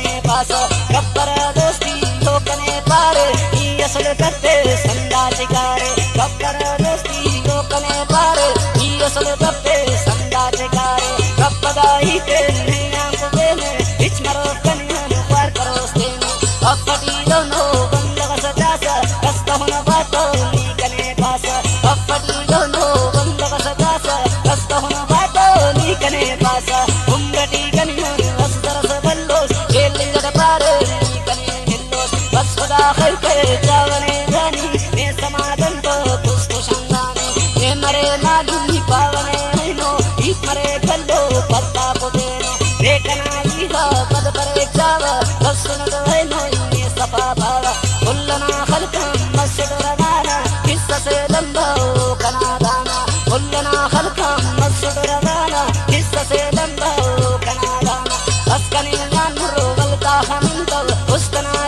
गब्बर दोस्ती लोकने पारे असल करते संदा चिकारे गब्बर दोस्ती लोकने पारे असल करते संदा चिकारे गब्बदाई के नैया कुबेने बिच मरो कन्या पार करो स्तेने अफटी दोनों बंद सजासा कस्ता होना बातो नीकने पासा अफटी दोनों बंद सजासा कस्ता होना बातो नीकने पासा उम्रटी कन्या असदरस बल्लोस खेल जड़ पारे आखिर के जावने जानी मैं समाधन तो पुष्ट शंगाने मैं मरे नाली पावने नो इस मरे कल्लो पत्ता को देनो देखना लीधा पद पर एक जावा बस सुन तो है नो ये सफा भावा उल्लना खलका मस्जिद रवाना किस्सा से लंबा ओ कना दाना उल्लना खलका मस्जिद रवाना किस्सा से लंबा ओ कना दाना अस्कनी जान रो गलता हम तो उसकना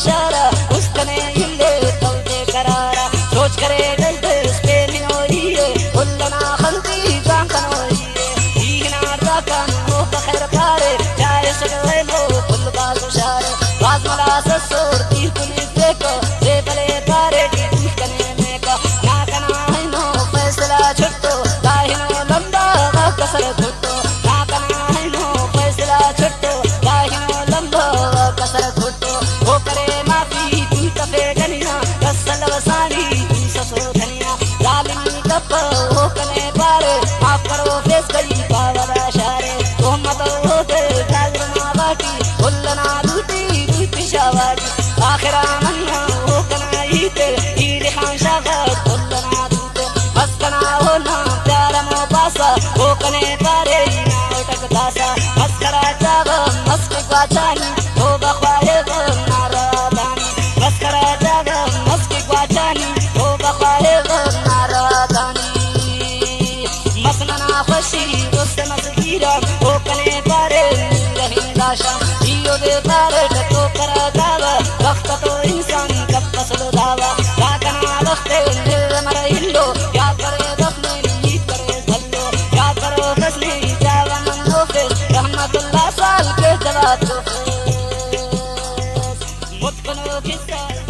शारा उसकने हिले तौते करारा सोच करे डलते उसके निनोइए उल्लना खलती जांकनोइए हीना राकान वो बखैर पारे चाहे सगवे लो फुल बाजू शारे बाज मला ससुर तीर पुलिस देखो रे बले पारे डी कने में का ना कना है नो फैसला छुट्टो दाहिनो लंबा कसर छुट्टो ना कना है नो फैसला छुट्टो दाहिनो लंबा कसर छुट्टो आखिरा मन्ना हो कना ईते ईद खान शागत बोलना दूते बस कना हो ना प्यारा मो पासा हो कने तारे ना उठक दासा बस करा जावा मस्क क्वाचानी हो बखवाले गो नारादानी बस करा जावा मस्क क्वाचानी हो बखवाले गो नारादानी मसना खुशी दोस्त मसगीरा हो कने तारे to face. Mutkuno kissa